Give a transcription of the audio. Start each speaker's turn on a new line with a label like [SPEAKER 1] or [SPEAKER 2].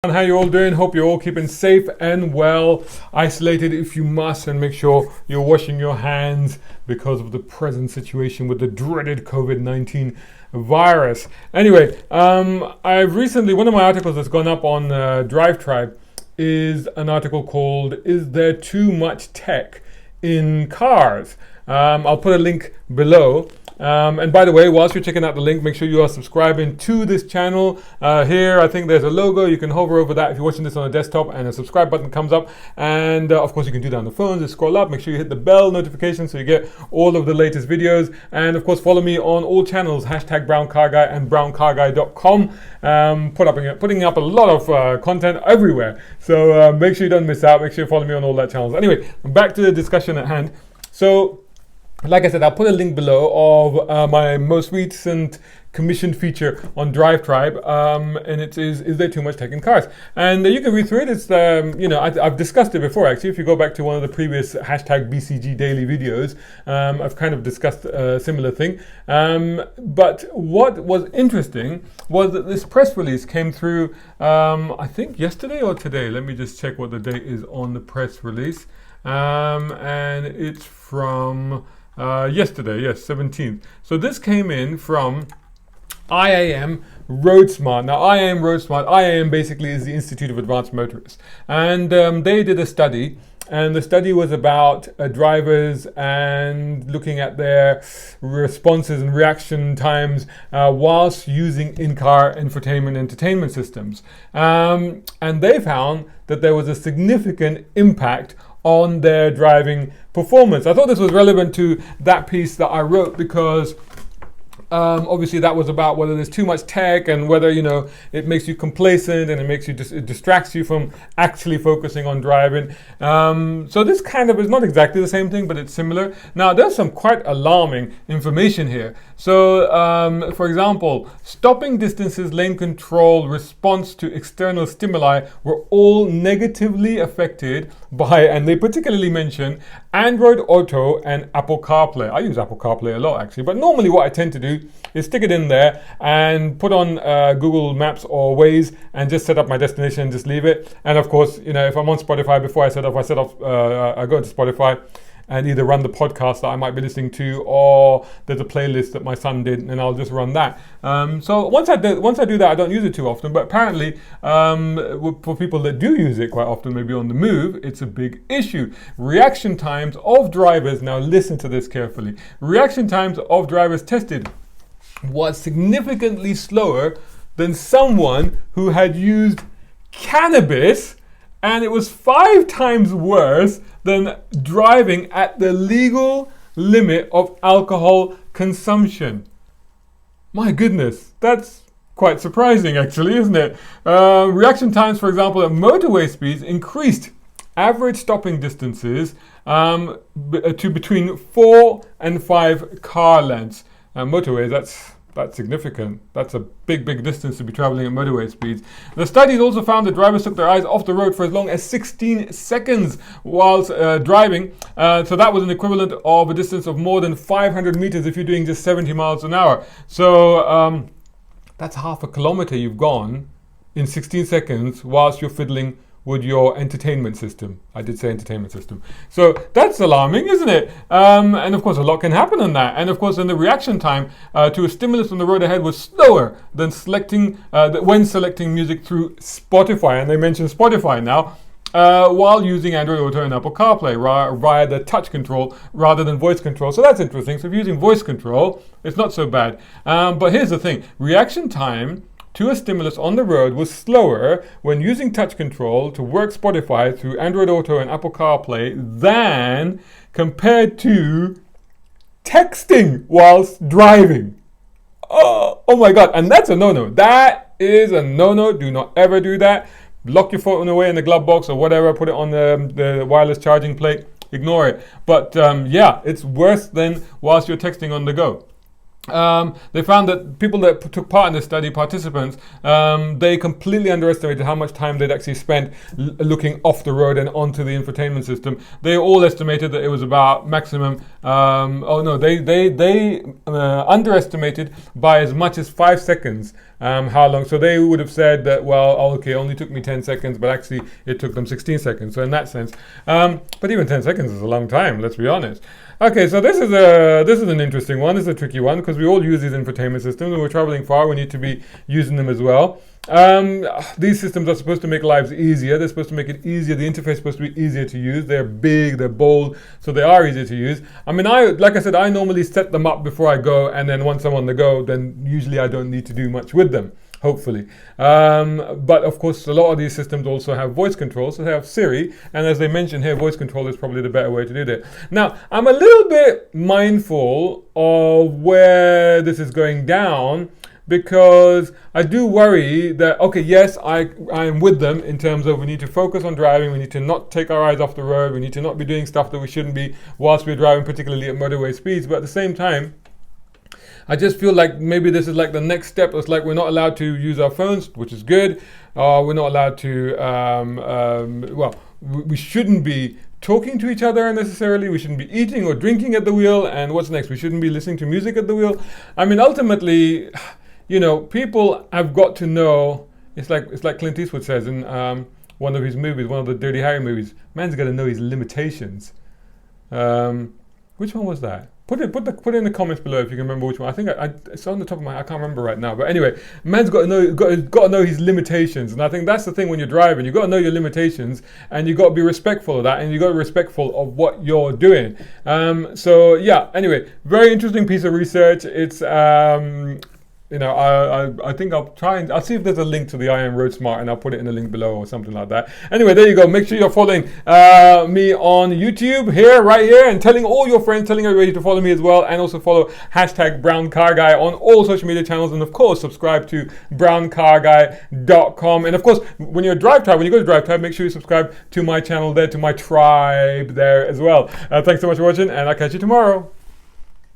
[SPEAKER 1] How you all doing? Hope you're all keeping safe and well, isolated if you must, and make sure you're washing your hands because of the present situation with the dreaded COVID-19 virus. Anyway, I've recently, one of my articles that's gone up on DriveTribe is an article called "Is There Too Much Tech in Cars?" I'll put a link below. And by the way, whilst you're checking out the link, make sure you are subscribing to this channel. Here, I think there's a logo. You can hover over that if you're watching this on a desktop, and a subscribe button comes up. And of course, you can do that on the phone. Just scroll up. Make sure you hit the bell notification so you get all of the latest videos. And of course, follow me on all channels, #BrownCarGuy and browncarguy.com. Putting up a lot of content everywhere. So make sure you don't miss out. Make sure you follow me on all that channels. Anyway, back to the discussion at hand. So, like I said, I'll put a link below of my most recent commissioned feature on DriveTribe, and it is there too much tech in cars? And you can read through it. It's I've discussed it before actually. If you go back to one of the previous #BCG daily videos, I've kind of discussed a similar thing. But what was interesting was that this press release came through, I think yesterday or today. Let me just check what the date is on the press release, and it's from yesterday, yes, 17th. So this came in from IAM Roadsmart. Now, IAM Roadsmart, IAM basically is the Institute of Advanced Motorists. And they did a study, and the study was about drivers and looking at their responses and reaction times whilst using in-car infotainment entertainment systems. And they found that there was a significant impact on their driving performance. I thought this was relevant to that piece that I wrote because obviously that was about whether there's too much tech and whether it makes you complacent and it distracts you from actually focusing on driving. So this kind of is not exactly the same thing, but it's similar. Now there's some quite alarming information here. So for example, stopping distances, lane control, response to external stimuli were all negatively affected by, and they particularly mention, Android Auto and Apple CarPlay. I use Apple CarPlay a lot actually, but normally what I tend to do is stick it in there and put on Google Maps or Waze and just set up my destination and just leave it. And of course, if I'm on Spotify, before I go into Spotify and either run the podcast that I might be listening to, or there's a playlist that my son did, and I'll just run that. So once I do that, I don't use it too often. But apparently, for people that do use it quite often, maybe on the move, it's a big issue. Reaction times of drivers. Now listen to this carefully. Reaction times of drivers tested was significantly slower than someone who had used cannabis, and it was 5 times worse than driving at the legal limit of alcohol consumption. My goodness, that's quite surprising actually, isn't it? Reaction times, for example, at motorway speeds increased average stopping distances to between 4 and 5 car lengths. Motorways, that's significant. That's a big distance to be traveling at motorway speeds. The studies also found that drivers took their eyes off the road for as long as 16 seconds whilst driving. So that was an equivalent of a distance of more than 500 meters if you're doing just 70 miles an hour. So that's half a kilometer you've gone in 16 seconds whilst you're fiddling with your entertainment system. I did say entertainment system. So that's alarming, isn't it? And of course, a lot can happen on that. And of course, then the reaction time to a stimulus on the road ahead was slower than when selecting music through Spotify. And they mentioned Spotify now, while using Android Auto and Apple CarPlay via the touch control rather than voice control. So that's interesting. So if you're using voice control, it's not so bad. But here's the thing. Reaction time to a stimulus on the road was slower when using touch control to work Spotify through Android Auto and Apple CarPlay than compared to texting whilst driving. Oh my God. And that's a no-no. That is a no-no. Do not ever do that. Lock your phone away in the glove box or whatever. Put it on the wireless charging plate. Ignore it. But yeah, it's worse than whilst you're texting on the go. They found that people that took part in this study, participants, they completely underestimated how much time they'd actually spent looking off the road and onto the infotainment system. They all estimated that it was about maximum, they underestimated by as much as 5 seconds how long. So they would have said that, well, okay, it only took me 10 seconds, but actually it took them 16 seconds. So in that sense, but even 10 seconds is a long time, let's be honest. Okay, so this is an interesting one. This is a tricky one because we all use these infotainment systems. When we're traveling far, we need to be using them as well. These systems are supposed to make lives easier. They're supposed to make it easier. The interface is supposed to be easier to use. They're big, they're bold, so they are easier to use. I mean, like I said, I normally set them up before I go, and then once I'm on the go, then usually I don't need to do much with them. Hopefully. But of course, a lot of these systems also have voice control. So they have Siri. And as they mentioned here, voice control is probably the better way to do that. Now, I'm a little bit mindful of where this is going down, because I do worry that, okay, yes, I am with them in terms of we need to focus on driving. We need to not take our eyes off the road. We need to not be doing stuff that we shouldn't be whilst we're driving, particularly at motorway speeds. But at the same time, I just feel like maybe this is like the next step. It's like we're not allowed to use our phones, which is good. We're not allowed to, well, we shouldn't be talking to each other unnecessarily. We shouldn't be eating or drinking at the wheel. And what's next? We shouldn't be listening to music at the wheel. I mean, ultimately, you know, people have got to know. It's like Clint Eastwood says in one of his movies, one of the Dirty Harry movies. Man's got to know his limitations. Which one was that? Put it in the comments below if you can remember which one. I think it's on the top of my. I can't remember right now. But anyway, man's got to know his limitations, and I think that's the thing when you're driving. You got to know your limitations, and you got to be respectful of that, and you got to be respectful of what you're doing. So yeah. Anyway, very interesting piece of research. It's you know, I think I'll see if there's a link to the IAM Roadsmart, and I'll put it in the link below or something like that. Anyway, there you go. Make sure you're following me on YouTube right here, and telling all your friends, telling everybody to follow me as well, and also follow #BrownCarGuy on all social media channels, and of course subscribe to browncarguy.com. And of course, when you go to DriveTribe, make sure you subscribe to my channel there, to my tribe there as well. Thanks so much for watching, and I'll catch you tomorrow.